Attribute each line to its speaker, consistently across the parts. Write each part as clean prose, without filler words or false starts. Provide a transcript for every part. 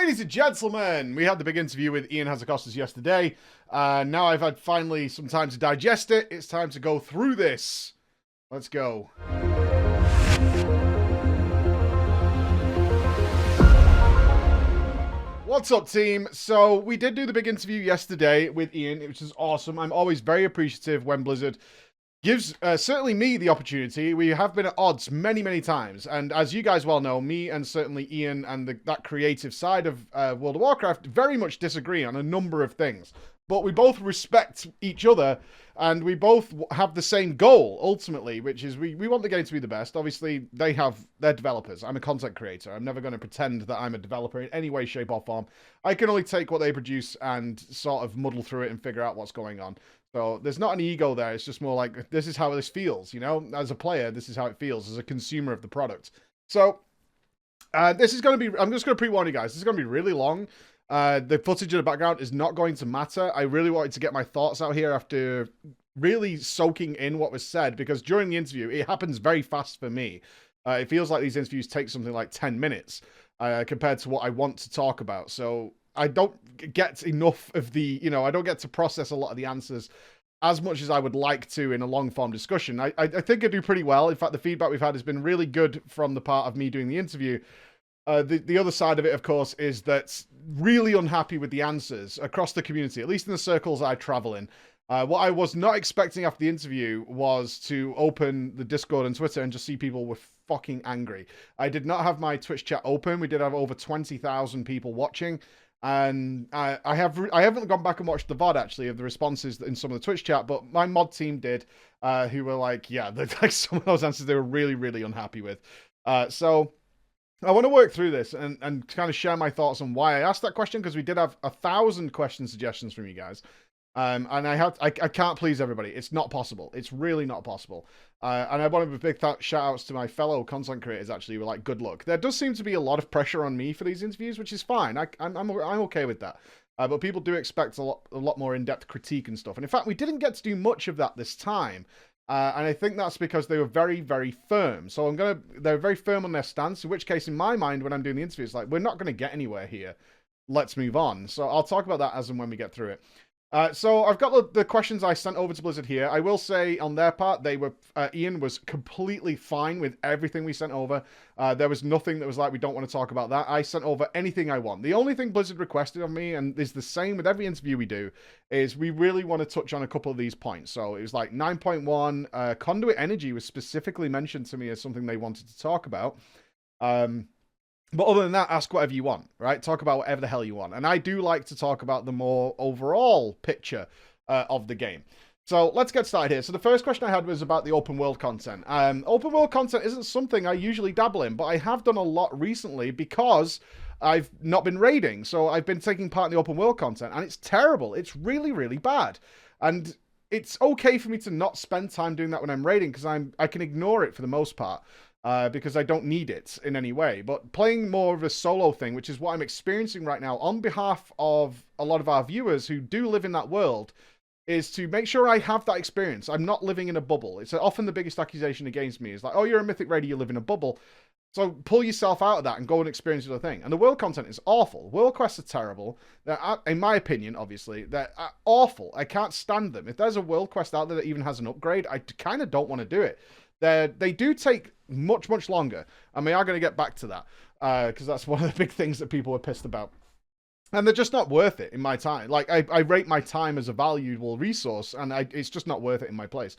Speaker 1: Ladies and gentlemen, we had the big interview with Ian Hazzikostas yesterday. Now I've had finally some time to digest it. It's time to go through this. Let's go. What's up, team? So we did do the big interview yesterday with Ian, which is awesome. I'm always very appreciative when Blizzard gives certainly me the opportunity. We have been at odds many times, and as you guys well know, me and certainly Ian and that creative side of World of Warcraft very much disagree on a number of things, but we both respect each other, and we both have the same goal ultimately, which is we want the game to be the best. Obviously they're developers. I'm a content creator. I'm never going to pretend that I'm a developer in any way, shape, or form. I can only take what they produce and sort of muddle through it and figure out what's going on. So there's not an ego there. It's just more like, this is how this feels, you know? As a player, this is how it feels as a consumer of the product. So this is going to be, I'm just going to pre-warn you guys, this is going to be really long. The footage in the background is not going to matter. I really wanted to get my thoughts out here after really soaking in what was said, because during the interview, it happens very fast for me. It feels like these interviews take something like 10 minutes compared to what I want to talk about. So I don't get enough of the, I don't get to process a lot of the answers as much as I would like to in a long-form discussion. I think I do pretty well. In fact, the feedback we've had has been really good from the part of me doing the interview. The other side of it, of course, is that really unhappy with the answers across the community, at least in the circles I travel in. What I was not expecting after the interview was to open the Discord and Twitter and just see people were fucking angry. I did not have my Twitch chat open. We did have over 20,000 people watching. And I haven't gone back and watched the VOD, actually, of the responses in some of the Twitch chat, but my mod team did, who were like, yeah, like some of those answers they were really unhappy with. So I want to work through this and kind of share my thoughts on why I asked that question, because we did have 1,000 question suggestions from you guys. And I can't please everybody. It's not possible. It's really not possible. And I want to give big shout outs to my fellow content creators, actually, who were like, good luck. There does seem to be a lot of pressure on me for these interviews, which is fine. I'm okay with that. But people do expect a lot more in-depth critique and stuff. And in fact, we didn't get to do much of that this time. And I think that's because they were very firm. So they're very firm on their stance, in which case, in my mind, when I'm doing the interview, it's like, we're not going to get anywhere here. Let's move on. So I'll talk about that as and when we get through it. So I've got the questions I sent over to Blizzard here. I will say on their part, Ian was completely fine with everything we sent over. There was nothing that was like, we don't want to talk about that. I sent over anything I want. The only thing Blizzard requested of me, and is the same with every interview we do, is we really want to touch on a couple of these points. So it was like 9.1, Conduit Energy was specifically mentioned to me as something they wanted to talk about. But other than that, ask whatever you want, right? Talk about whatever the hell you want. And I do like to talk about the more overall picture of the game. So let's get started here. So the first question I had was about the open world content. Open world content isn't something I usually dabble in, but I have done a lot recently because I've not been raiding. So I've been taking part in the open world content, and it's terrible. It's really bad. And it's okay for me to not spend time doing that when I'm raiding, because I can ignore it for the most part. Because I don't need it in any way. But playing more of a solo thing, which is what I'm experiencing right now on behalf of a lot of our viewers who do live in that world, is to make sure I have that experience. I'm not living in a bubble. It's often the biggest accusation against me is like, oh, you're a Mythic Raider, you live in a bubble. So pull yourself out of that and go and experience the other thing. And the world content is awful. World quests are terrible. In my opinion, obviously, they're awful. I can't stand them. If there's a world quest out there that even has an upgrade, I kind of don't want to do it. They do take much longer, and we are going to get back to that because that's one of the big things that people are pissed about, and they're just not worth it in my time. Like I rate my time as a valuable resource, and it's just not worth it in my place.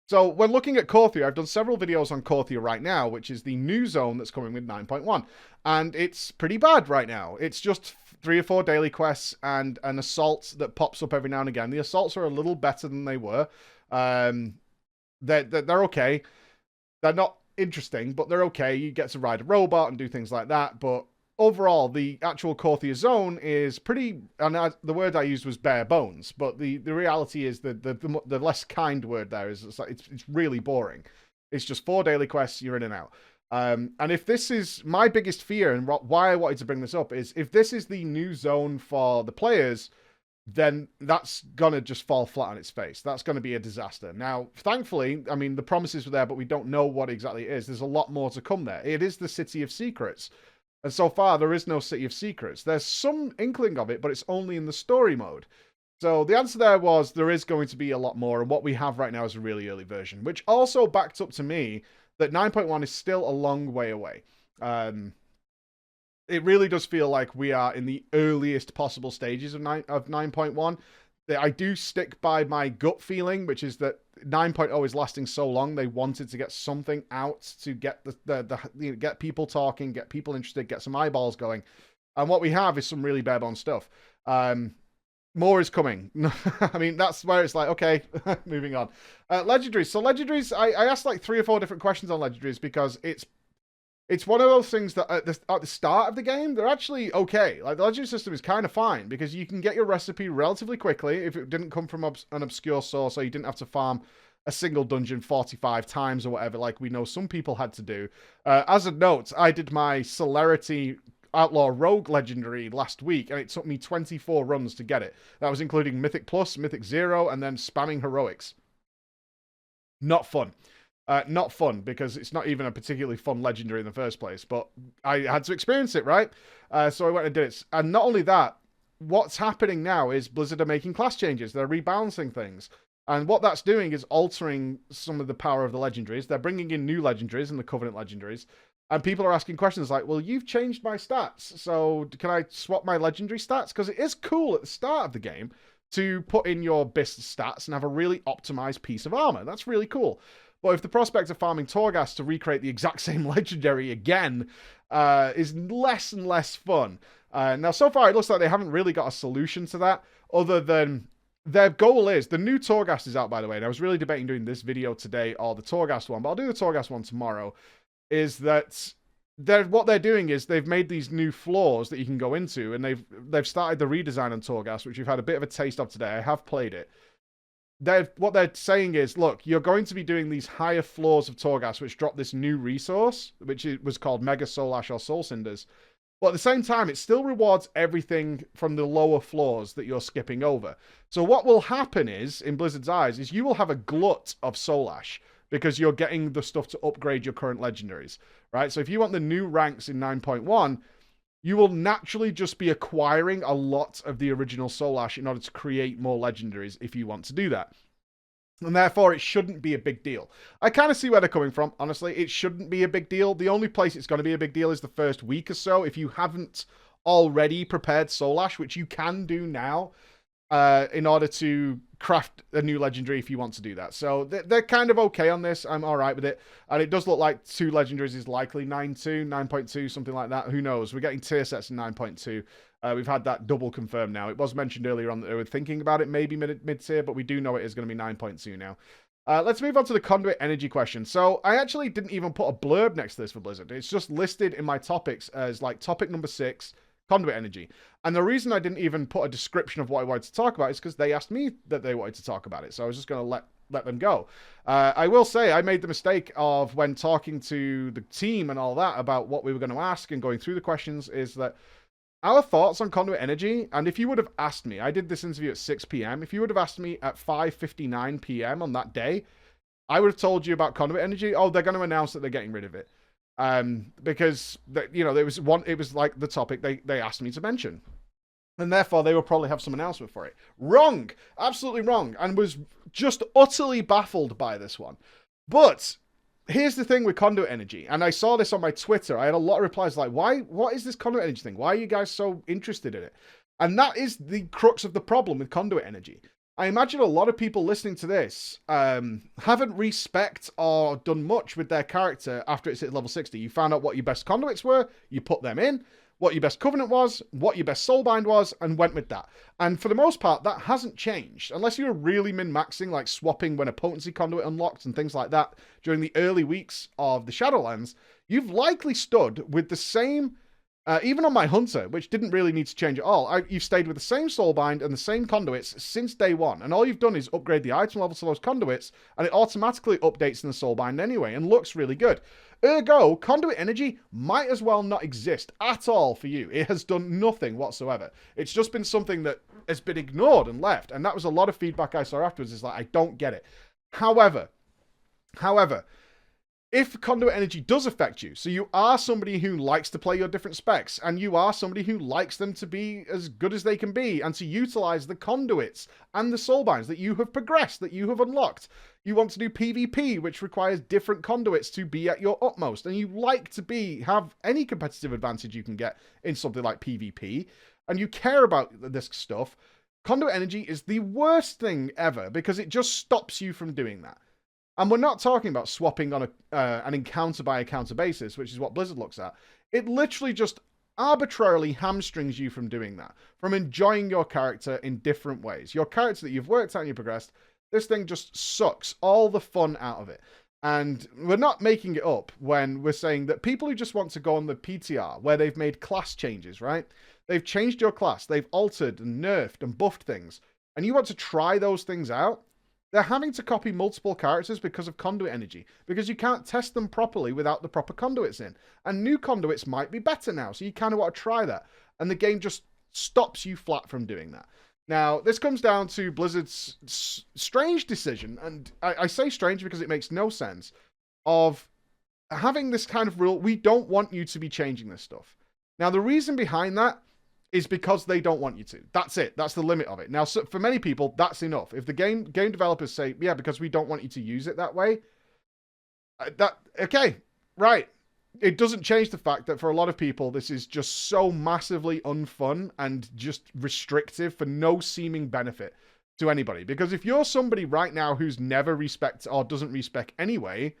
Speaker 1: So when looking at Korthia, I've done several videos on Korthia right now, which is the new zone that's coming with 9.1, and it's pretty bad right now. It's just 3 or 4 daily quests and an assault that pops up every now and again. The assaults are a little better than they were. They're okay. They're not interesting, but they're okay. You get to ride a robot and do things like that. But overall, the actual Korthia zone is pretty, and the word I used was bare bones, but the reality is the less kind word there is it's really boring. It's just 4 daily quests, you're in and out. And if this is my biggest fear, and why I wanted to bring this up, is if this is the new zone for the players, then that's gonna just fall flat on its face. That's gonna be a disaster. Now, thankfully, I mean, the promises were there, but we don't know what exactly it is. There's a lot more to come there. It is the City of Secrets. And so far, there is no City of Secrets. There's some inkling of it, but it's only in the story mode. So the answer there was there is going to be a lot more, and what we have right now is a really early version, which also backed up to me that 9.1 is still a long way away. It really does feel like we are in the earliest possible stages of 9.1. I do stick by my gut feeling, which is that 9.0 is lasting so long. They wanted to get something out to get get people talking, get people interested, get some eyeballs going. And what we have is some really bare bones stuff. More is coming. I mean, that's where it's like, okay, moving on. Legendaries. So legendaries, I asked like 3 or 4 different questions on legendaries because it's one of those things that at the start of the game, they're actually okay. Like, the legendary system is kind of fine because you can get your recipe relatively quickly if it didn't come from an obscure source, or you didn't have to farm a single dungeon 45 times or whatever, like we know some people had to do. As a note, I did my Celerity Outlaw Rogue Legendary last week, and it took me 24 runs to get it. That was including Mythic Plus, Mythic Zero, and then spamming Heroics. Not fun. Not fun, because it's not even a particularly fun legendary in the first place, but I had to experience it, right? So I went and did it. And not only that, what's happening now is Blizzard are making class changes. They're rebalancing things. And what that's doing is altering some of the power of the legendaries. They're bringing in new legendaries and the Covenant legendaries. And people are asking questions like, well, you've changed my stats, so can I swap my legendary stats? Because it is cool at the start of the game to put in your best stats and have a really optimized piece of armor. That's really cool. But if the prospect of farming Torghast to recreate the exact same legendary again is less and less fun. Now, so far, it looks like they haven't really got a solution to that, other than their goal is, the new Torghast is out, by the way, and I was really debating doing this video today or the Torghast one, but I'll do the Torghast one tomorrow, is that what they're doing is they've made these new floors that you can go into, and they've started the redesign on Torghast, which we've had a bit of a taste of today. I have played it. What they're saying is, look, you're going to be doing these higher floors of Torghast, which drop this new resource, which was called Mega Soul Ash or Soul Cinders. But at the same time, it still rewards everything from the lower floors that you're skipping over. So what will happen is, in Blizzard's eyes, is you will have a glut of Soul Ash, because you're getting the stuff to upgrade your current legendaries, right? So if you want the new ranks in 9.1, you will naturally just be acquiring a lot of the original Soul Ash in order to create more legendaries if you want to do that. And therefore, it shouldn't be a big deal. I kind of see where they're coming from, honestly. It shouldn't be a big deal. The only place it's going to be a big deal is the first week or so. If you haven't already prepared Soul Ash, which you can do now, in order to craft a new legendary if you want to do that. So they're kind of okay on this. I'm all right with it. And it does look like 2 legendaries is likely 9.2, 9.2, something like that. Who knows? We're getting tier sets in 9.2. We've had that double confirmed now. It was mentioned earlier on that they were thinking about it, maybe mid-tier, but we do know it is going to be 9.2 now. Let's move on to the Conduit Energy question. So I actually didn't even put a blurb next to this for Blizzard. It's just listed in my topics as like topic number 6, Conduit Energy. And the reason I didn't even put a description of what I wanted to talk about is because they asked me that they wanted to talk about it. So I was just going to let them go. I will say I made the mistake of, when talking to the team and all that about what we were going to ask and going through the questions, is that our thoughts on Conduit Energy, and if you would have asked me, I did this interview at 6 p.m. If you would have asked me at 5:59 p.m. on that day, I would have told you about Conduit Energy. Oh, they're going to announce that they're getting rid of it. Because it was like the topic they asked me to mention, and therefore they will probably have some announcement for it. Wrong, absolutely wrong, and was just utterly baffled by this one. But here's the thing with Conduit Energy, and I saw this on my Twitter. I had a lot of replies like, what is this Conduit Energy thing? Why are you guys so interested in it? And that is the crux of the problem with Conduit Energy. I imagine a lot of people listening to this haven't respect or done much with their character after it's hit level 60. You found out what your best conduits were, you put them in, what your best covenant was, what your best soulbind was, and went with that. And for the most part, that hasn't changed. Unless you're really min-maxing, like swapping when a potency conduit unlocked and things like that during the early weeks of the Shadowlands, you've likely stood with the same... even on my Hunter, which didn't really need to change at all, you've stayed with the same soulbind and the same conduits since day one. And all you've done is upgrade the item level to those conduits, and it automatically updates in the soulbind anyway, and looks really good. Ergo, Conduit Energy might as well not exist at all for you. It has done nothing whatsoever. It's just been something that has been ignored and left. And that was a lot of feedback I saw afterwards. Is like, I don't get it. However, if Conduit Energy does affect you, so you are somebody who likes to play your different specs, and you are somebody who likes them to be as good as they can be, and to utilize the conduits and the soulbinds that you have progressed, that you have unlocked. You want to do PvP, which requires different conduits to be at your utmost, and you like to have any competitive advantage you can get in something like PvP, and you care about this stuff. Conduit Energy is the worst thing ever, because it just stops you from doing that. And we're not talking about swapping on an encounter-by-encounter basis, which is what Blizzard looks at. It literally just arbitrarily hamstrings you from doing that, from enjoying your character in different ways. Your character that you've worked out and you progressed, this thing just sucks all the fun out of it. And we're not making it up when we're saying that people who just want to go on the PTR, where they've made class changes, right? They've changed your class, they've altered and nerfed and buffed things, and you want to try those things out, they're having to copy multiple characters because of Conduit Energy, because you can't test them properly without the proper conduits in. And new conduits might be better now, so you kind of want to try that. And the game just stops you flat from doing that. Now, this comes down to Blizzard's strange decision, and I say strange because it makes no sense, of having this kind of rule. We don't want you to be changing this stuff. Now, the reason behind that is because they don't want you to. That's it. That's the limit of it. Now, so for many people, that's enough. If the game developers say, yeah, because we don't want you to use it that way, okay, right. It doesn't change the fact that for a lot of people, this is just so massively unfun and just restrictive for no seeming benefit to anybody. Because if you're somebody right now who's never respect or doesn't respec anyway,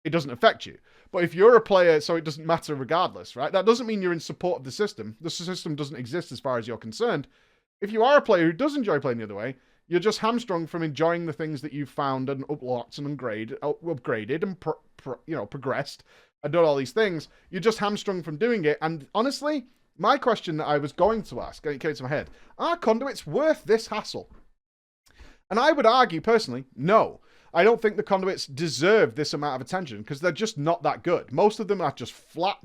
Speaker 1: it doesn't affect you. But if you're a player, so it doesn't matter regardless, right? That doesn't mean you're in support of the system. The system doesn't exist as far as you're concerned. If you are a player who does enjoy playing the other way, you're just hamstrung from enjoying the things that you've found and uplocked and upgraded and progressed and done all these things. You're just hamstrung from doing it. And honestly, my question that I was going to ask, it came to my head, are conduits worth this hassle? And I would argue personally, no. I don't think the conduits deserve this amount of attention because they're just not that good. Most of them are just flat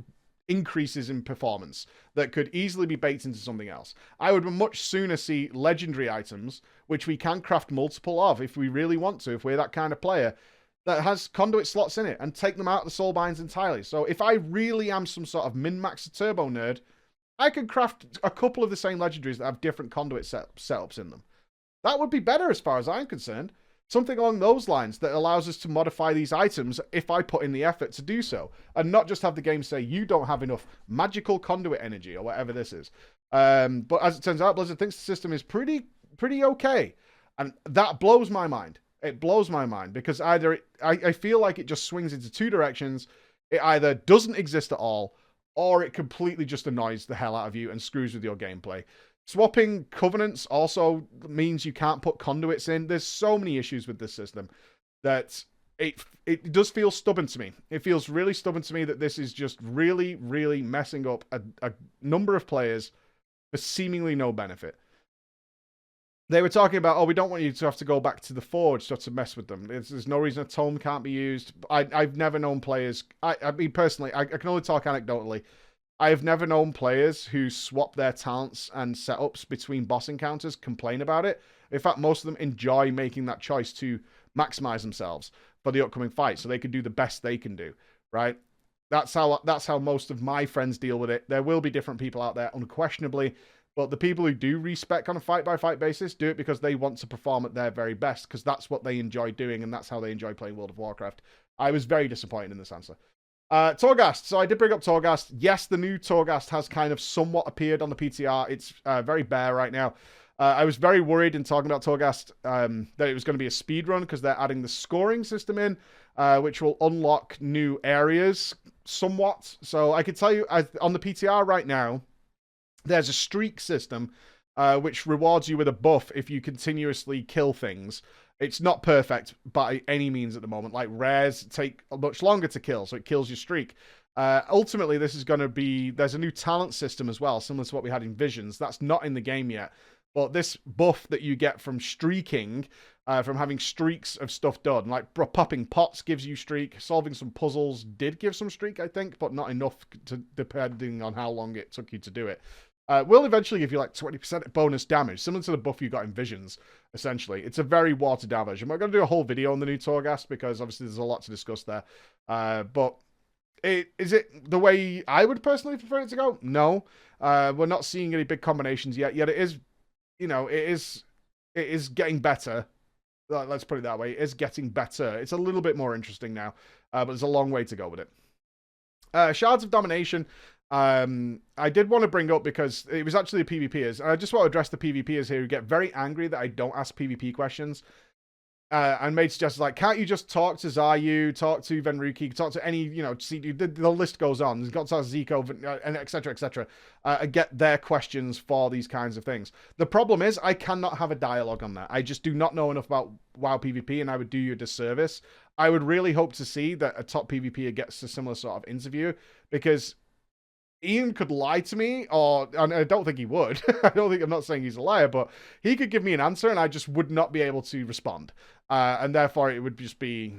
Speaker 1: increases in performance that could easily be baked into something else. I would much sooner see legendary items, which we can craft multiple of if we really want to, if we're that kind of player, that has conduit slots in it, and take them out of the soulbinds entirely. So if I really am some sort of min-max turbo nerd, I could craft a couple of the same legendaries that have different conduit setups in them. That would be better as far as I'm concerned. Something along those lines that allows us to modify these items if I put in the effort to do so. And not just have the game say, you don't have enough magical conduit energy or whatever this is. But as it turns out, Blizzard thinks the system is pretty okay. And that blows my mind. It blows my mind because either I feel like it just swings into two directions. It either doesn't exist at all, or it completely just annoys the hell out of you and screws with your gameplay. Swapping covenants also means you can't put conduits in. There's so many issues with this system that it does feel stubborn to me. It feels really stubborn to me that this is just really, really messing up a number of players for seemingly no benefit. They were talking about, oh, we don't want you to have to go back to the Forge to mess with them. There's no reason a tome can't be used. I've never known players... I mean, personally, I can only talk anecdotally. I have never known players who swap their talents and setups between boss encounters complain about it. In fact, most of them enjoy making that choice to maximize themselves for the upcoming fight so they can do the best they can do, right? That's how most of my friends deal with it. There will be different people out there, unquestionably, but the people who do respec on a fight-by-fight basis do it because they want to perform at their very best, because that's what they enjoy doing, and that's how they enjoy playing World of Warcraft. I was very disappointed in this answer. Torghast. So I did bring up Torghast. Yes, the new Torghast has kind of somewhat appeared on the PTR. It's very bare right now. I was very worried in talking about Torghast that it was going to be a speed run because they're adding the scoring system in, which will unlock new areas somewhat. So I could tell you, on the PTR right now, there's a streak system which rewards you with a buff if you continuously kill things. It's not perfect by any means at the moment. Like, rares take much longer to kill, so it kills your streak. Ultimately, this is going to be... There's a new talent system as well, similar to what we had in Visions. That's not in the game yet. But this buff that you get from streaking, from having streaks of stuff done, like popping pots gives you streak, solving some puzzles did give some streak, I think, but not enough, depending on how long it took you to do it. Will eventually give you like 20% bonus damage, similar to the buff you got in Visions, essentially. It's a very watered down version. We're going to do a whole video on the new Torghast because obviously there's a lot to discuss there. But is it the way I would personally prefer it to go? No. We're not seeing any big combinations yet it is, it is getting better. Let's put it that way. It is getting better. It's a little bit more interesting now, but there's a long way to go with it. Shards of Domination. I did want to bring up because it was actually the PvPers. I just want to address the PvPers here who get very angry that I don't ask PvP questions. And made suggestions like, can't you just talk to Zayu, talk to Venruki, talk to any, see, the list goes on. There's got to talk to Zico, and et cetera, and get their questions for these kinds of things. The problem is, I cannot have a dialogue on that. I just do not know enough about WoW PvP, and I would do you a disservice. I would really hope to see that a top PvPer gets a similar sort of interview, because Ian could lie to me, and I don't think he would. I'm not saying he's a liar, but he could give me an answer and I just would not be able to respond. And therefore it would just be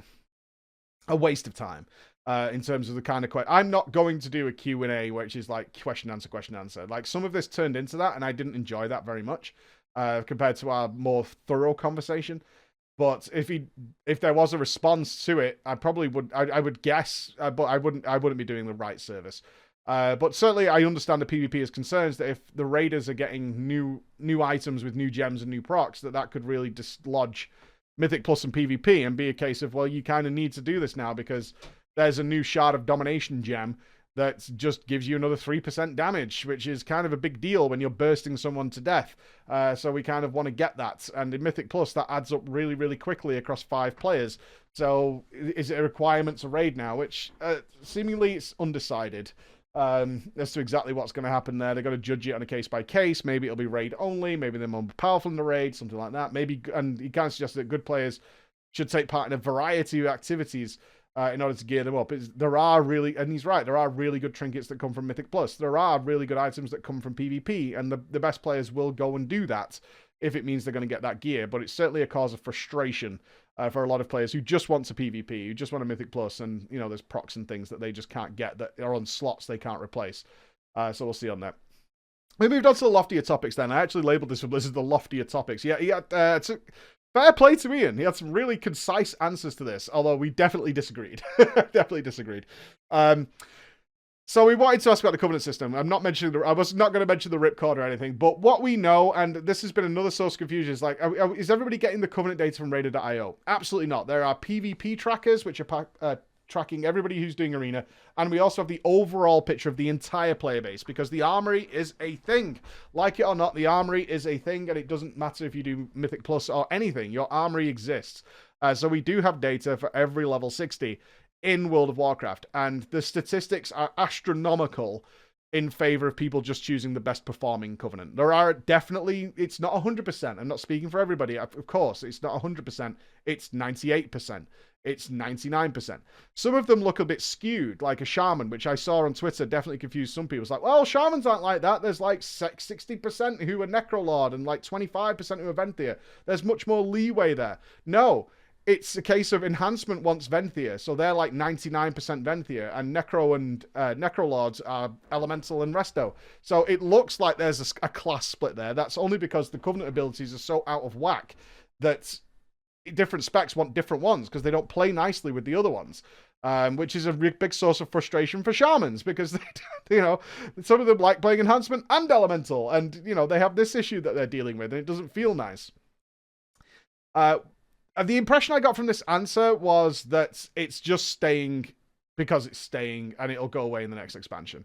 Speaker 1: a waste of time in terms of the kind of question. I'm not going to do a Q&A, which is like question, answer. Like some of this turned into that and I didn't enjoy that very much compared to our more thorough conversation. But if there was a response to it, I probably would, I would guess, but I wouldn't be doing the right service. But certainly I understand the PvP's concerns that if the raiders are getting new items with new gems and new procs, that could really dislodge Mythic Plus and PvP and be a case of, well, you kind of need to do this now because there's a new Shard of Domination gem that just gives you another 3% damage, which is kind of a big deal when you're bursting someone to death. So we kind of want to get that. And in Mythic Plus, that adds up really, really quickly across 5 players. So is it a requirement to raid now? Which seemingly it's undecided. As to exactly what's going to happen there. They're going to judge it on a case by case. Maybe it'll be raid only. Maybe they're more powerful in the raid, something like that. Maybe, and he kind of suggested that good players should take part in a variety of activities in order to gear them up. There are really, and he's right, there are really good trinkets that come from Mythic Plus. There are really good items that come from PvP, and the best players will go and do that if it means they're going to get that gear. But it's certainly a cause of frustration for a lot of players who just want to PvP, who just want a Mythic Plus, and there's procs and things that they just can't get that are on slots they can't replace. So we'll see on that. We moved on to the loftier topics then. I actually labeled this for Blizzard the loftier topics. Yeah, he had fair play to Ian. He had some really concise answers to this, although we definitely disagreed. Definitely disagreed. So we wanted to ask about the Covenant system. I was not going to mention the ripcord or anything, but what we know, and this has been another source of confusion, is like, is everybody getting the Covenant data from Raider.io? Absolutely not. There are PvP trackers, which are tracking everybody who's doing Arena, and we also have the overall picture of the entire player base, because the Armory is a thing. Like it or not, the Armory is a thing, and it doesn't matter if you do Mythic Plus or anything. Your Armory exists. So we do have data for every level 60 in World of Warcraft, and the statistics are astronomical in favor of people just choosing the best performing Covenant. There are definitely, it's not 100%. I'm not speaking for everybody. Of course, it's not 100%. It's 98%. It's 99%. Some of them look a bit skewed, like a Shaman, which I saw on Twitter definitely confused some people. It's like, well, Shamans aren't like that. There's like 60% who are Necrolord and like 25% who are Venthyr. There's much more leeway there. No. It's a case of Enhancement wants Venthyr, so they're like 99% Venthyr, and Necro and Necrolords are Elemental and Resto. So it looks like there's a class split there. That's only because the Covenant abilities are so out of whack that different specs want different ones, because they don't play nicely with the other ones. Which is a big source of frustration for Shamans, because some of them like playing Enhancement and Elemental, and they have this issue that they're dealing with, and it doesn't feel nice. The impression I got from this answer was that it's just staying because it's staying, and it'll go away in the next expansion.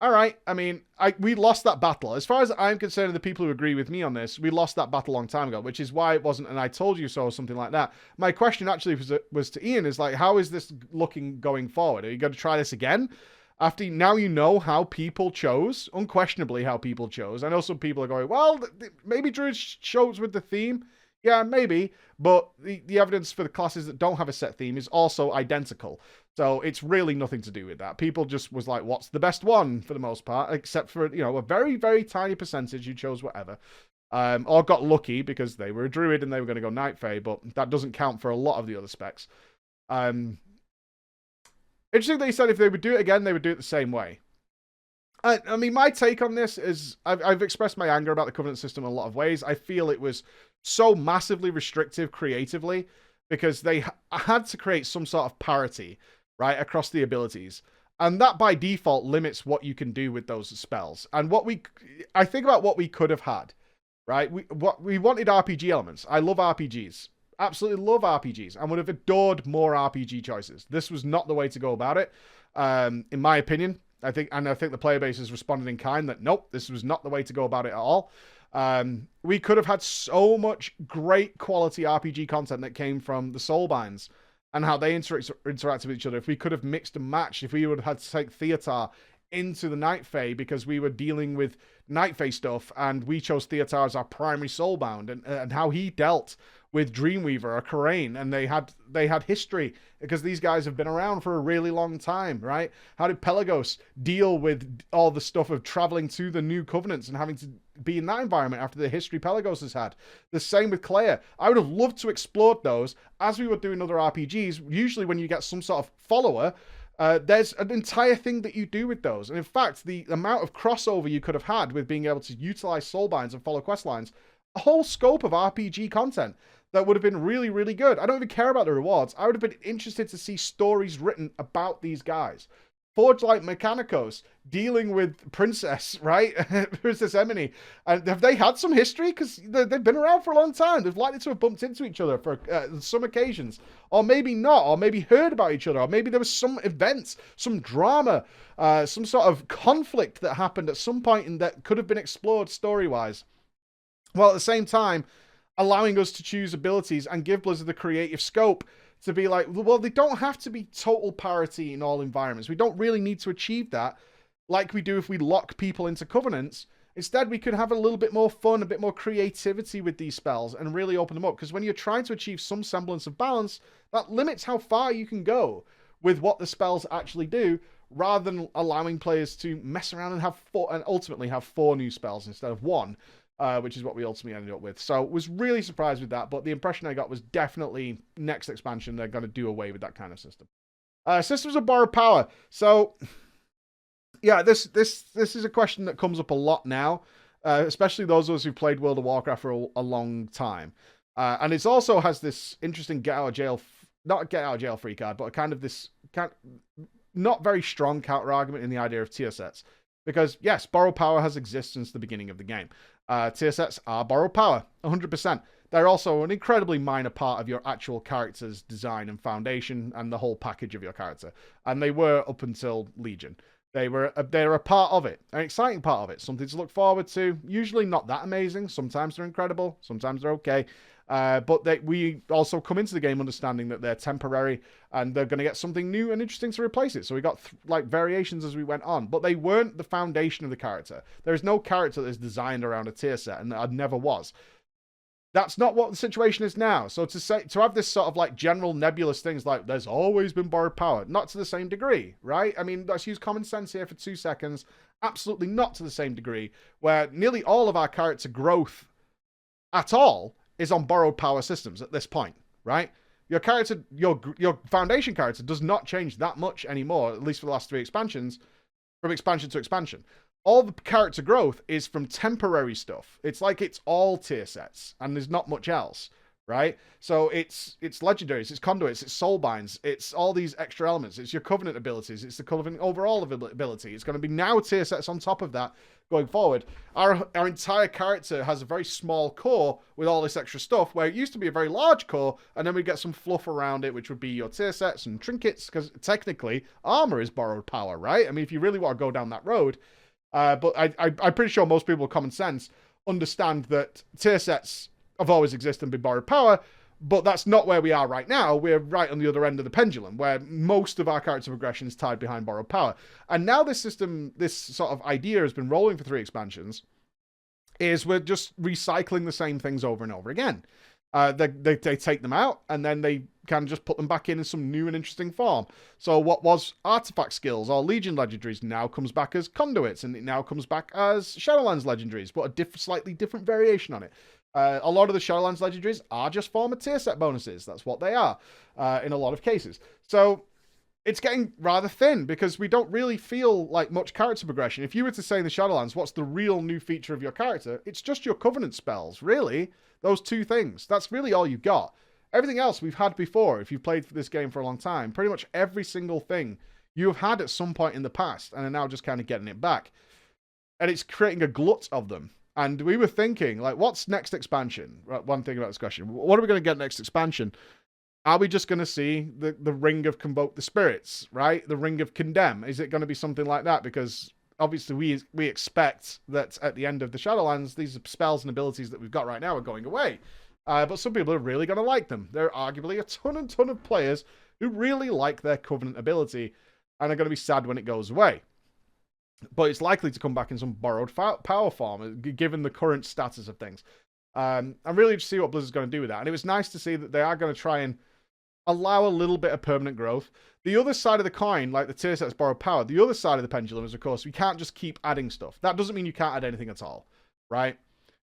Speaker 1: All right, I mean, we lost that battle. As far as I'm concerned, the people who agree with me on this, we lost that battle a long time ago, which is why it wasn't an I told you so or something like that. My question actually was to Ian, is like, how is this looking going forward? Are you going to try this again? After now you know how people chose, unquestionably how people chose. I know some people are going, well, maybe Druids chose with the theme. Yeah, maybe, but the evidence for the classes that don't have a set theme is also identical. So it's really nothing to do with that. People just was like, what's the best one for the most part, except for, a very, very tiny percentage who chose whatever. Or got lucky because they were a druid and they were going to go Night Fae, but that doesn't count for a lot of the other specs. Interesting that he said if they would do it again, they would do it the same way. I mean, my take on this is I've expressed my anger about the Covenant system in a lot of ways. I feel it was so massively restrictive creatively because they had to create some sort of parity, right, across the abilities. And that by default limits what you can do with those spells. And I think about what we could have had, right? We wanted RPG elements. I love RPGs. Absolutely love RPGs. I would have adored more RPG choices. This was not the way to go about it, in my opinion. I think the player base has responded in kind that nope, this was not the way to go about it at all. We could have had so much great quality RPG content that came from the Soulbinds and how they interact with each other. If we could have mixed and matched, if we would have had to take Theatar into the Night Fae because we were dealing with Night Fae stuff and we chose Theatar as our primary Soulbound, and how he dealt with Dreamweaver or Karain, and they had history because these guys have been around for a really long time, right? How did Pelagos deal with all the stuff of traveling to the new covenants and having to be in that environment after the history Pelagos has had? The same with Claire. I would have loved to explore those as we were doing other RPGs. Usually when you get some sort of follower, there's an entire thing that you do with those. And in fact, the amount of crossover you could have had with being able to utilize Soulbinds and follow quest lines, a whole scope of RPG content that would have been really, really good. I don't even care about the rewards. I would have been interested to see stories written about these guys. Forge like Mechanicos dealing with Princess, right? Princess Emily. And have they had some history? Because they've been around for a long time. They've likely to have bumped into each other for some occasions. Or maybe not. Or maybe heard about each other. Or maybe there was some events, some drama, some sort of conflict that happened at some point and that could have been explored story-wise. While at the same time, allowing us to choose abilities and give Blizzard the creative scope to be like, well, they don't have to be total parity in all environments. We don't really need to achieve that like we do if we lock people into covenants. Instead, we could have a little bit more fun, a bit more creativity with these spells and really open them up. Because when you're trying to achieve some semblance of balance, that limits how far you can go with what the spells actually do, rather than allowing players to mess around and ultimately have 4 new spells instead of 1. Which is what we ultimately ended up with. So was really surprised with that, but the impression I got was definitely next expansion they're going to do away with that kind of system. Systems of borrowed power. So yeah, this is a question that comes up a lot now, especially those of us who've played World of Warcraft for a long time. And it also has this interesting not get out of jail free card, but not very strong counter argument in the idea of tier sets. Because yes, borrowed power has existed since the beginning of the game. Tier sets are borrowed power, 100%. They're also an incredibly minor part of your actual character's design and foundation and the whole package of your character. And they were up until Legion. They're a part of it, an exciting part of it, something to look forward to. Usually not that amazing. Sometimes they're incredible. Sometimes they're okay. But we also come into the game understanding that they're temporary and they're going to get something new and interesting to replace it. So we got variations as we went on, but they weren't the foundation of the character. There is no character that is designed around a tier set, and that never was. That's not what the situation is now. So to have this sort of general nebulous things like there's always been borrowed power, not to the same degree, right? I mean, let's use common sense here for 2 seconds. Absolutely not to the same degree, where nearly all of our character growth at all is on borrowed power systems at this point, right? Your character, your foundation character does not change that much anymore, at least for the last 3 expansions, from expansion to expansion. All the character growth is from temporary stuff. It's like it's all tier sets, and there's not much else, right? So it's legendaries, it's conduits, it's soulbinds, it's all these extra elements, it's your covenant abilities, it's the covenant overall ability. It's going to be now tier sets on top of that going forward. Our entire character has a very small core with all this extra stuff, where it used to be a very large core, and then we get some fluff around it, which would be your tier sets and trinkets, because technically armor is borrowed power, right? I mean, if you really want to go down that road. But I'm pretty sure most people with common sense understand that tier sets have always existed and been borrowed power, but that's not where we are right now. We're right on the other end of the pendulum, where most of our character progression is tied behind borrowed power. And now this system, this sort of idea has been rolling for 3 expansions, is we're just recycling the same things over and over again. They take them out, and then they can just put them back in some new and interesting form. So what was artifact skills or Legion legendaries now comes back as conduits, and it now comes back as Shadowlands legendaries, but a slightly different variation on it. A lot of the Shadowlands legendaries are just former tier set bonuses. That's what they are in a lot of cases. So it's getting rather thin because we don't really feel like much character progression. If you were to say in the Shadowlands, what's the real new feature of your character? It's just your Covenant spells, really. Those two things. That's really all you've got. Everything else we've had before, if you've played this game for a long time. Pretty much every single thing you have had at some point in the past and are now just kind of getting it back. And it's creating a glut of them. And we were thinking, like, what's next expansion? One thing about this question. What are we going to get next expansion? Are we just going to see the Ring of Convoke the Spirits, right? The Ring of Condemn? Is it going to be something like that? Because obviously we expect that at the end of the Shadowlands, these spells and abilities that we've got right now are going away. But some people are really going to like them. There are arguably a ton of players who really like their Covenant ability and are going to be sad when it goes away. But it's likely to come back in some borrowed power form, given the current status of things. I'm really interested to see what Blizzard's going to do with that. And it was nice to see that they are going to try and allow a little bit of permanent growth. The other side of the coin, like the tier sets borrowed power, the other side of the pendulum is, of course, we can't just keep adding stuff. That doesn't mean you can't add anything at all, right?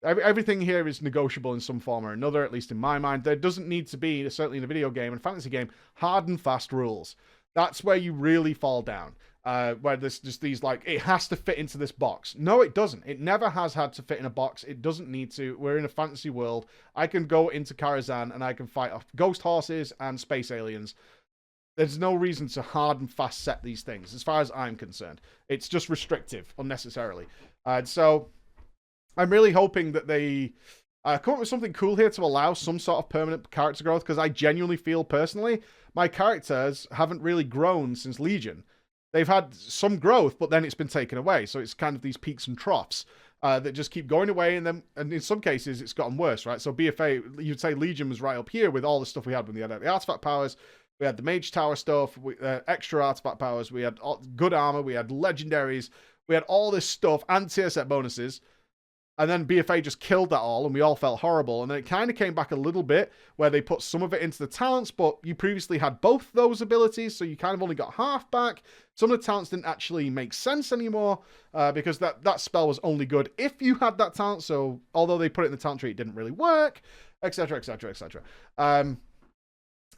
Speaker 1: Everything here is negotiable in some form or another, at least in my mind. There doesn't need to be, certainly in a video game and fantasy game, hard and fast rules. That's where you really fall down. Where there's just these, like, it has to fit into this box. No, it doesn't. It never has had to fit in a box. It doesn't need to. We're in a fantasy world. I can go into Karazhan and I can fight off ghost horses and space aliens. There's no reason to hard and fast set these things, as far as I'm concerned. It's just restrictive, unnecessarily. So I'm really hoping that they come up with something cool here to allow some sort of permanent character growth, because I genuinely feel, personally, my characters haven't really grown since Legion. They've had some growth, but then it's been taken away. So it's kind of these peaks and troughs that just keep going away, and in some cases it's gotten worse, right? So BFA, you'd say Legion was right up here with all the stuff we had when we had the artifact powers, we had the Mage Tower stuff, extra artifact powers, we had good armor, we had legendaries, we had all this stuff and tier set bonuses. And then BFA just killed that all, and we all felt horrible. And then it kind of came back a little bit, where they put some of it into the talents, but you previously had both those abilities, so you kind of only got half back. Some of the talents didn't actually make sense anymore, because that spell was only good if you had that talent. So although they put it in the talent tree, it didn't really work, etc., etc., etc.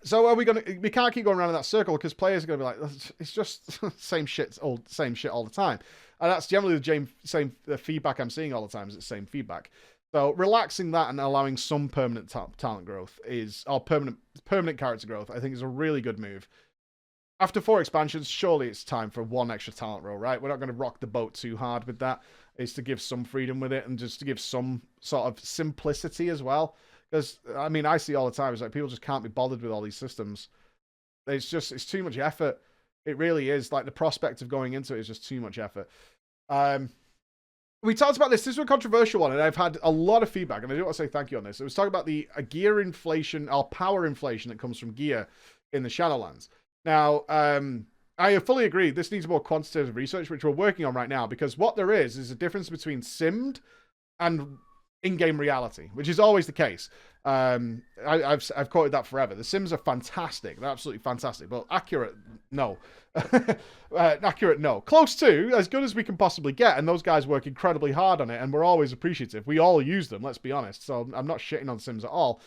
Speaker 1: So are we can't keep going around in that circle, because players are going to be like, it's just same shit all the time. And that's generally the same feedback I'm seeing all the time, is the same feedback. So relaxing that and allowing some permanent talent growth or permanent character growth, I think is a really good move. After 4 expansions, surely it's time for 1 extra talent row, right? We're not going to rock the boat too hard with that. It's to give some freedom with it, and just to give some sort of simplicity as well. Because, I mean, I see all the time, it's like people just can't be bothered with all these systems. It's too much effort. It really is. Like, the prospect of going into it is just too much effort. We talked about this. This was a controversial one, and I've had a lot of feedback, and I do want to say thank you on this. It was talking about the gear inflation, or power inflation that comes from gear in the Shadowlands. Now, I fully agree. This needs more quantitative research, which we're working on right now, because what there is a difference between simmed and in-game reality, which is always the case. I've quoted that forever. The Sims are fantastic. They're absolutely fantastic. But accurate, no. Accurate, no. Close to, as good as we can possibly get. And those guys work incredibly hard on it, and we're always appreciative. We all use them, let's be honest. So I'm not shitting on Sims at all.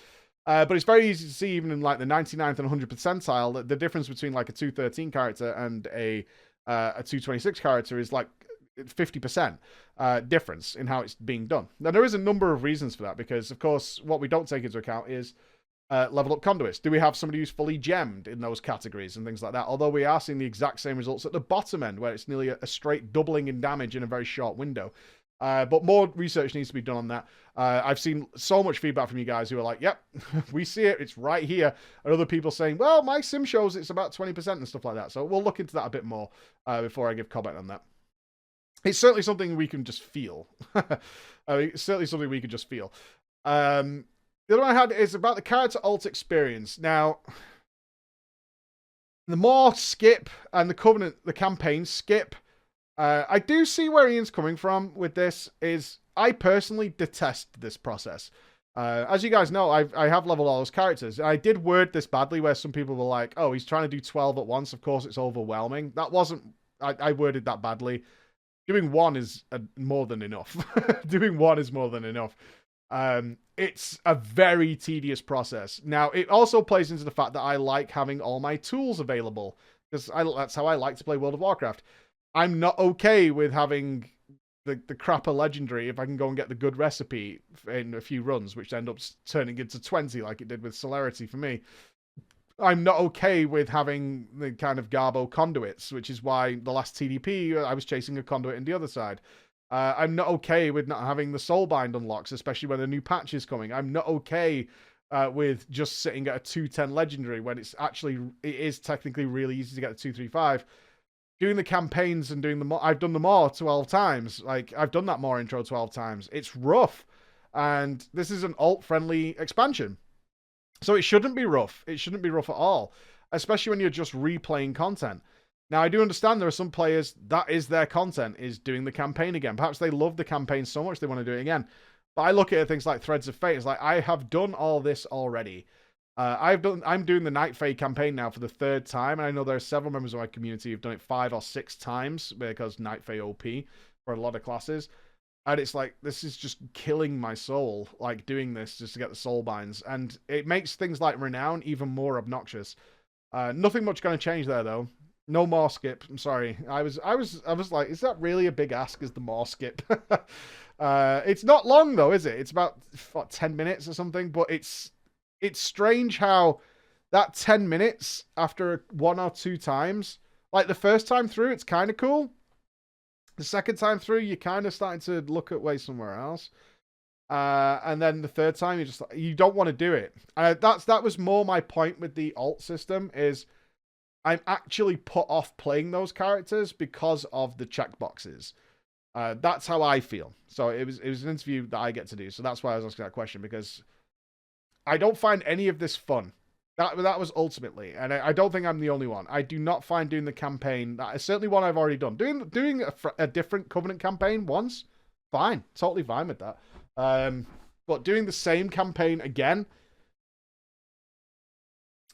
Speaker 1: But it's very easy to see, even in like the 99th and 100th percentile, that the difference between like a 213 character and a 226 character is like 50% difference in how it's being done. Now, there is a number of reasons for that, because, of course, what we don't take into account is level up conduits. Do we have somebody who's fully gemmed in those categories and things like that? Although we are seeing the exact same results at the bottom end, where it's nearly a straight doubling in damage in a very short window. But more research needs to be done on that. I've seen so much feedback from you guys who are like, yep, we see it, it's right here. And other people saying, well, my sim shows it's about 20% and stuff like that. So we'll look into that a bit more before I give comment on that. It's certainly something we can just feel. It's certainly something we can just feel. The other one I had is about the character alt experience. Now, the more skip and the Covenant, the campaign skip, I do see where Ian's coming from with this. I personally detest this process. As you guys know, I have leveled all those characters. I did word this badly, where some people were like, oh, he's trying to do 12 at once. Of course, it's overwhelming. That wasn't... I worded that badly. Doing 1 is more than enough. Doing 1 is more than enough. It's a very tedious process. Now, it also plays into the fact that I like having all my tools available, because that's how I like to play World of Warcraft. I'm not okay with having the crapper legendary if I can go and get the good recipe in a few runs, which end up turning into 20 like it did with Celerity for me. I'm not okay with having the kind of Garbo conduits, which is why the last TDP I was chasing a conduit in the other side. I'm not okay with not having the Soulbind unlocks, especially when a new patch is coming. I'm not okay with just sitting at a 210 legendary when it is technically really easy to get a 235. Doing the campaigns and doing I've done the more 12 times. Like, I've done that more intro 12 times. It's rough. And this is an alt-friendly expansion. So it shouldn't be rough. It shouldn't be rough at all, especially when you're just replaying content. Now, I do understand there are some players that is their content, is doing the campaign again. Perhaps they love the campaign so much they want to do it again. But I look at things like Threads of Fate. It's like, I have done all this already. I'm doing the Night Fae campaign now for the 3rd time, and I know there are several members of my community who've done it 5 or 6 times because Night Fae OP for a lot of classes. And it's like, this is just killing my soul, like, doing this just to get the soul binds. And it makes things like Renown even more obnoxious. Nothing much going to change there, though. No more skip. I'm sorry. I was like, is that really a big ask? Is the more skip? It's not long though, is it? It's about 10 minutes or something. But it's strange how that 10 minutes after 1 or 2 times, like the first time through, it's kind of cool. The second time through, you're kind of starting to look at way somewhere else. And then the 3rd time, you don't want to do it. That was more my point with the alt system, is I'm actually put off playing those characters because of the checkboxes. That's how I feel. So it was an interview that I get to do. So that's why I was asking that question, because I don't find any of this fun. That was ultimately, and I don't think I'm the only one. I do not find doing the campaign, that is certainly one I've already done. Doing a different Covenant campaign once, fine. Totally fine with that. But doing the same campaign again,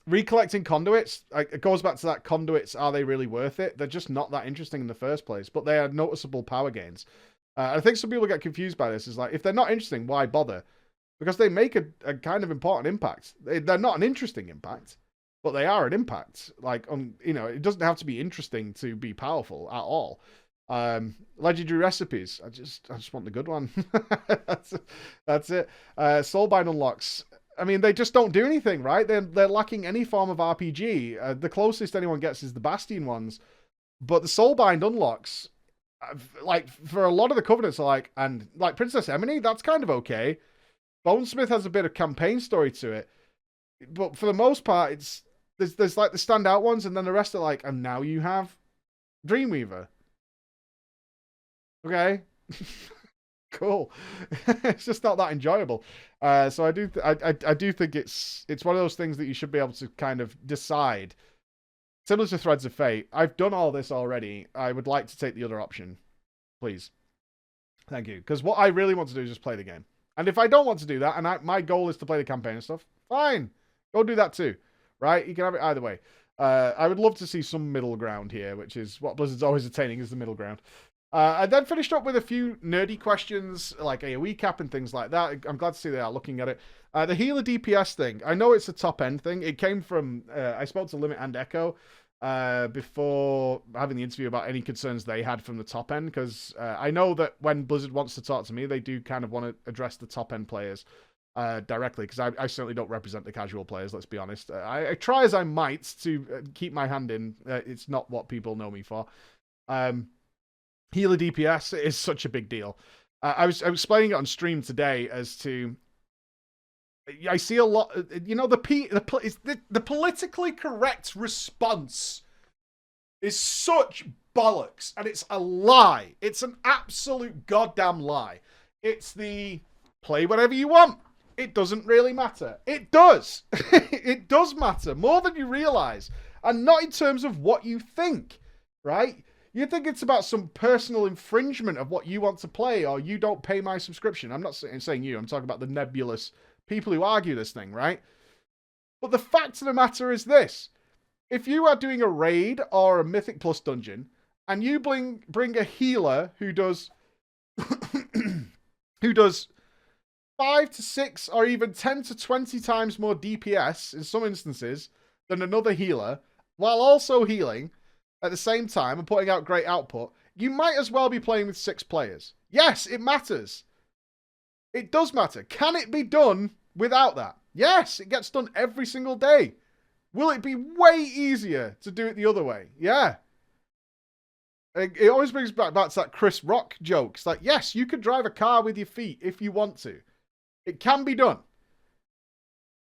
Speaker 1: recollecting conduits, it goes back to that conduits, are they really worth it? They're just not that interesting in the first place, but they are noticeable power gains. I think some people get confused by this. Is like, if they're not interesting, why bother? Because they make a kind of important impact. They're not an interesting impact, but they are an impact. Like, it doesn't have to be interesting to be powerful at all. Legendary recipes. I just want the good one. That's it. Soulbind unlocks. I mean, they just don't do anything, right? They're lacking any form of RPG. The closest anyone gets is the Bastion ones. But the Soulbind unlocks, like, for a lot of the Covenants are like, and like Princess Emily, that's kind of okay. Bonesmith has a bit of campaign story to it. But for the most part, there's like the standout ones, and then the rest are like, and now you have Dreamweaver. Okay. Cool. It's just not that enjoyable. So I do think it's one of those things that you should be able to kind of decide. Similar to Threads of Fate, I've done all this already. I would like to take the other option, please. Thank you. Because what I really want to do is just play the game. And if I don't want to do that, and my goal is to play the campaign and stuff, fine. Go do that too. Right? You can have it either way. I would love to see some middle ground here, which is what Blizzard's always attaining, is the middle ground. I then finished up with a few nerdy questions, like AoE cap and things like that. I'm glad to see they are looking at it. The healer DPS thing, I know it's a top-end thing. It came from, I spoke to Limit and Echo before having the interview about any concerns they had from the top end, because I know that when Blizzard wants to talk to me, they do kind of want to address the top-end players directly, because I certainly don't represent the casual players, let's be honest. I try as I might to keep my hand in. It's not what people know me for. Healer DPS is such a big deal. I was explaining it on stream today as to, I see a lot, the politically correct response is such bollocks, and it's a lie. It's an absolute goddamn lie. It's the play whatever you want. It doesn't really matter. It does. It does matter more than you realize, and not in terms of what you think, right? You think it's about some personal infringement of what you want to play, or you don't pay my subscription. I'm not saying you. I'm talking about the nebulous people who argue this thing, right? But the fact of the matter is this. If you are doing a raid or a Mythic Plus dungeon, and you bring a healer who does 5 to 6 or even 10 to 20 times more DPS in some instances than another healer, while also healing at the same time and putting out great output, you might as well be playing with 6 players. Yes, it matters. It does matter. Can it be done without that? Yes, it gets done every single day. Will it be way easier to do it the other way? Yeah. It always brings back to that Chris Rock joke. It's like, yes, you can drive a car with your feet if you want to. It can be done.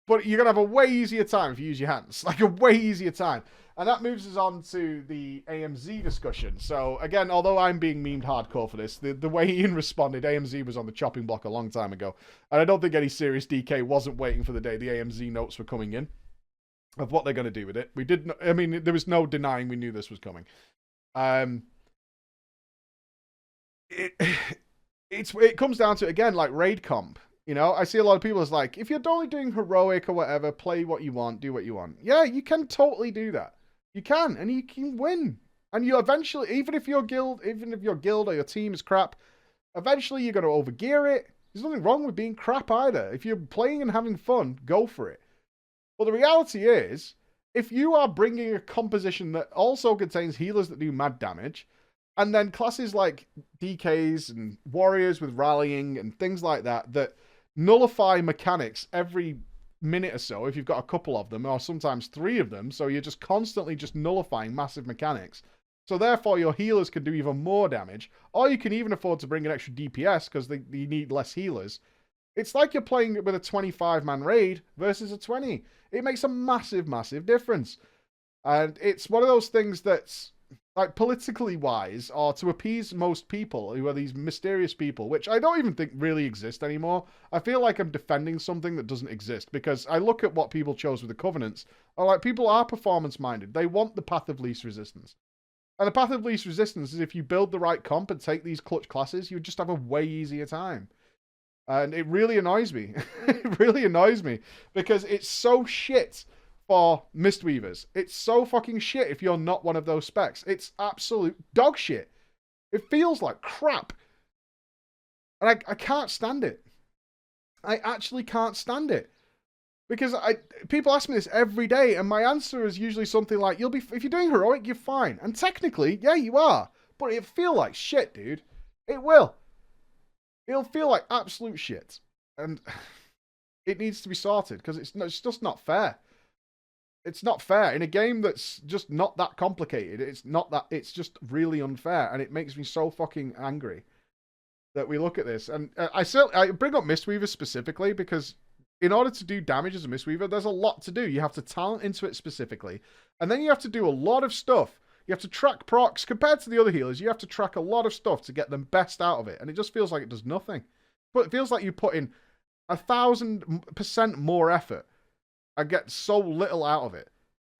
Speaker 1: But you're going to have a way easier time if you use your hands. Like a way easier time. And that moves us on to the AMZ discussion. So, again, although I'm being memed hardcore for this, the way Ian responded, AMZ was on the chopping block a long time ago. And I don't think any serious DK wasn't waiting for the day the AMZ notes were coming in of what they're going to do with it. We did, I mean, there was no denying we knew this was coming. It comes down to, again, like raid comp. You know, I see a lot of people as like, if you're only doing heroic or whatever, play what you want, do what you want. Yeah, you can totally do that. You can, and you can win. And you eventually, even if your guild or your team is crap, eventually you're going to overgear it. There's nothing wrong with being crap either. If you're playing and having fun, go for it. But the reality is, if you are bringing a composition that also contains healers that do mad damage, and then classes like DKs and warriors with rallying and things like that, that nullify mechanics every minute or so, if you've got a couple of them, or sometimes 3 of them, so you're just constantly just nullifying massive mechanics. So therefore, your healers can do even more damage, or you can even afford to bring an extra DPS because you need less healers. It's like you're playing with a 25-man raid versus a 20. It makes a massive, massive difference. And it's one of those things that's, like, politically wise, or to appease most people who are these mysterious people, which I don't even think really exist anymore. I feel like I'm defending something that doesn't exist, because I look at what people chose with the Covenants, and like, people are performance-minded. They want the path of least resistance. And the path of least resistance is if you build the right comp and take these clutch classes, you just have a way easier time. And it really annoys me. It really annoys me, because it's so shit for Mistweavers. It's so fucking shit if you're not one of those specs. It's absolute dog shit. It feels like crap. And I can't stand it. I actually can't stand it. Because people ask me this every day, and my answer is usually something like, if you're doing heroic, you're fine. And technically, yeah, you are. But it'll feel like shit, dude. It will. It'll feel like absolute shit. And it needs to be sorted, because it's just not fair. It's not fair in a game that's just not that complicated. It's just really unfair, and it makes me so fucking angry that we look at this. And I bring up Mistweaver specifically because in order to do damage as a Mistweaver, there's a lot to do. You have to talent into it specifically, and then you have to do a lot of stuff. You have to track procs. Compared to the other healers, you have to track a lot of stuff to get them best out of it, and it just feels like it does nothing. But it feels like you put in 1,000% more effort and get so little out of it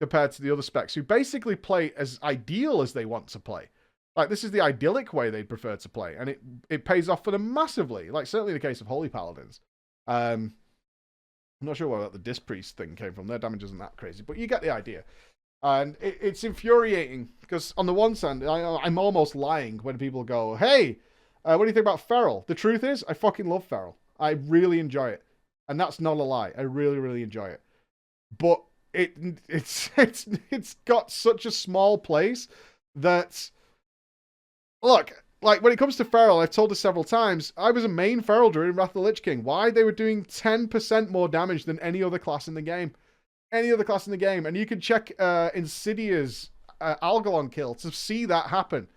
Speaker 1: compared to the other specs who basically play as ideal as they want to play. Like, this is the idyllic way they prefer to play, and it pays off for them massively. Like, certainly in the case of Holy Paladins. I'm not sure where the Disc Priest thing came from. Their damage isn't that crazy, but you get the idea. And it's infuriating, because on the one hand, I'm almost lying when people go, hey, what do you think about Feral? The truth is, I fucking love Feral. I really enjoy it. And that's not a lie. I really, really enjoy it. But it's got such a small place that, look, like when it comes to Feral, I've told this several times, I was a main Feral Druid in Wrath of the Lich King. Why? They were doing 10% more damage than any other class in the game. Any other class in the game. And you can check Insidia's Algalon kill to see that happen.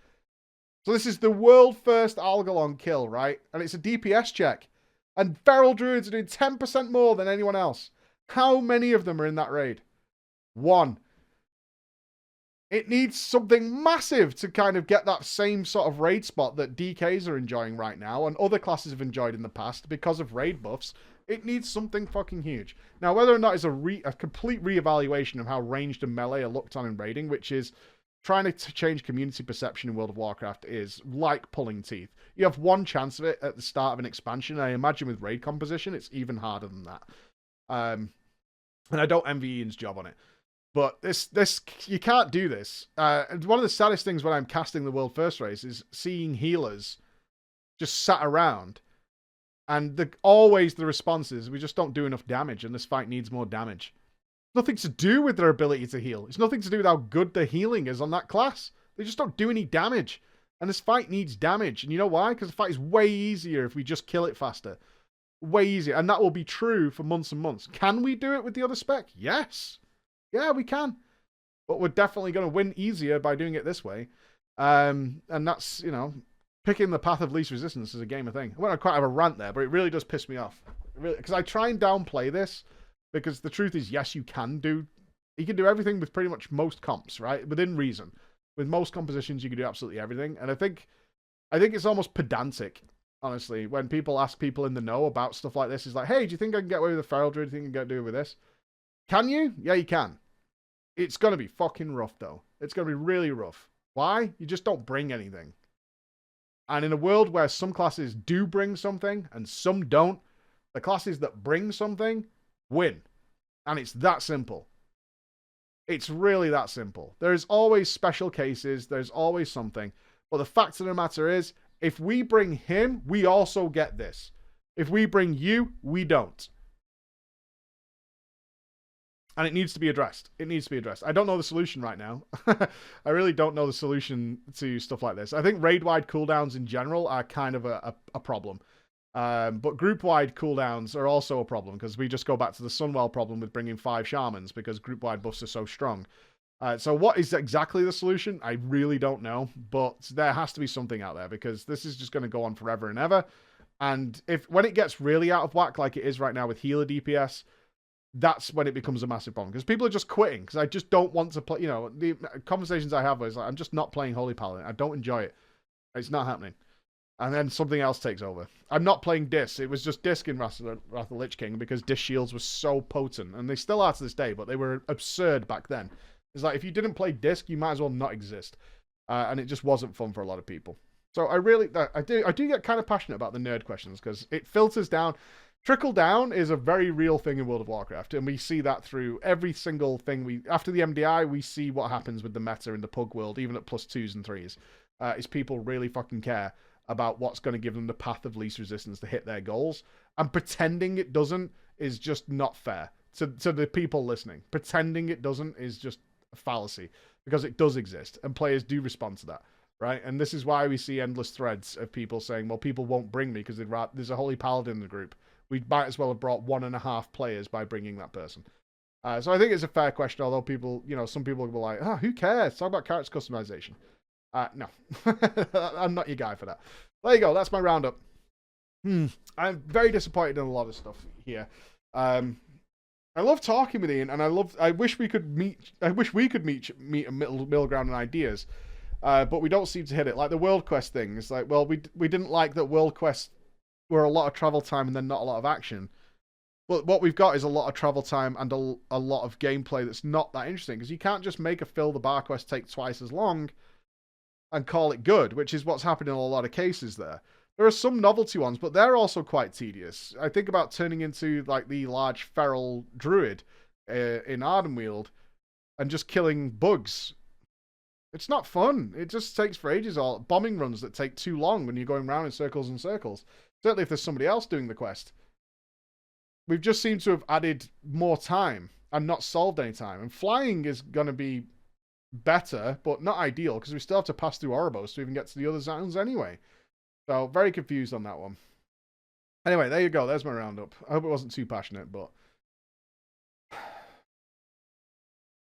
Speaker 1: So this is the world first Algalon kill, right? And it's a DPS check. And Feral Druids are doing 10% more than anyone else. How many of them are in that raid? 1. It needs something massive to kind of get that same sort of raid spot that DKs are enjoying right now and other classes have enjoyed in the past because of raid buffs. It needs something fucking huge. Now, whether or not it's a complete reevaluation of how ranged and melee are looked on in raiding, which is trying to change community perception in World of Warcraft, is like pulling teeth. You have one chance of it at the start of an expansion. I imagine with raid composition, it's even harder than that. And I don't envy Ian's job on it. But this you can't do this. And one of the saddest things when I'm casting the World First race is seeing healers just sat around. And always the response is, we just don't do enough damage, and this fight needs more damage. Nothing to do with their ability to heal. It's nothing to do with how good the healing is on that class. They just don't do any damage. And this fight needs damage. And you know why? Because the fight is way easier if we just kill it faster. Way easier. And that will be true for months and months. Can we do it with the other spec? Yes. Yeah, we can. But we're definitely going to win easier by doing it this way. And that's, you know, picking the path of least resistance is a game of thing. I went on quite have a rant there, but it really does piss me off. Because I try and downplay this. Because the truth is, yes, you can do everything with pretty much most comps, right? Within reason. With most compositions, you can do absolutely everything. And I think it's almost pedantic, honestly, when people ask people in the know about stuff like this. It's like, hey, do you think I can get away with a feral druid? Do you think I can get away with this? Can you? Yeah, you can. It's going to be fucking rough, though. It's going to be really rough. Why? You just don't bring anything. And in a world where some classes do bring something and some don't, the classes that bring something win. And it's that simple. It's really that simple. There's always special cases. There's always something. But the fact of the matter is, if we bring him, we also get this. If we bring you, we don't. And it needs to be addressed. It needs to be addressed. I don't know the solution right now. I really don't know the solution to stuff like this. I think raid-wide cooldowns in general are kind of a problem. But group-wide cooldowns are also a problem because we just go back to the Sunwell problem with bringing 5 shamans because group-wide buffs are so strong. So what is exactly the solution? I really don't know, but there has to be something out there because this is just going to go on forever and ever. And when it gets really out of whack like it is right now with healer DPS, that's when it becomes a massive problem because people are just quitting because I just don't want to play. You know, the conversations I have is like, I'm just not playing Holy Paladin. I don't enjoy it. It's not happening. And then something else takes over. I'm not playing Dis. It was just Disc in Wrath of the Lich King because Dis shields were so potent. And they still are to this day, but they were absurd back then. It's like, if you didn't play Disc, you might as well not exist. And it just wasn't fun for a lot of people. So I do get kind of passionate about the nerd questions because it filters down. Trickle down is a very real thing in World of Warcraft. And we see that through every single thing after the MDI, we see what happens with the meta in the Pug world, even at +2s and 3s. Is people really fucking care about what's going to give them the path of least resistance to hit their goals. And pretending it doesn't is just not fair to the people listening. Pretending it doesn't is just a fallacy because it does exist and players do respond to that, right? And this is why we see endless threads of people saying, well, people won't bring me because there's a Holy Paladin in the group. We might as well have brought 1.5 players by bringing that person. So I think it's a fair question, although people, you know, some people will be like, who cares? Talk about character customization. No, I'm not your guy for that. There you go. That's my roundup. I'm very disappointed in a lot of stuff here. I love talking with Ian, and I wish we could meet a middle ground in ideas, but we don't seem to hit it. Like the World Quest thing. It's like, well, we didn't like that World Quest were a lot of travel time and then not a lot of action. But what we've got is a lot of travel time and a lot of gameplay that's not that interesting because you can't just make a fill the bar quest take twice as long and call it good, which is what's happened in a lot of cases there. There are some novelty ones, but they're also quite tedious. I think about turning into like the large feral druid in Ardenweald and just killing bugs. It's not fun. It just takes for ages. All bombing runs that take too long when you're going round in circles and circles. Certainly if there's somebody else doing the quest. We've just seemed to have added more time and not solved any time. And flying is going to be better, but not ideal, because we still have to pass through Oribos to even get to the other zones anyway. So, very confused on that one. Anyway, there you go. There's my roundup. I hope it wasn't too passionate, but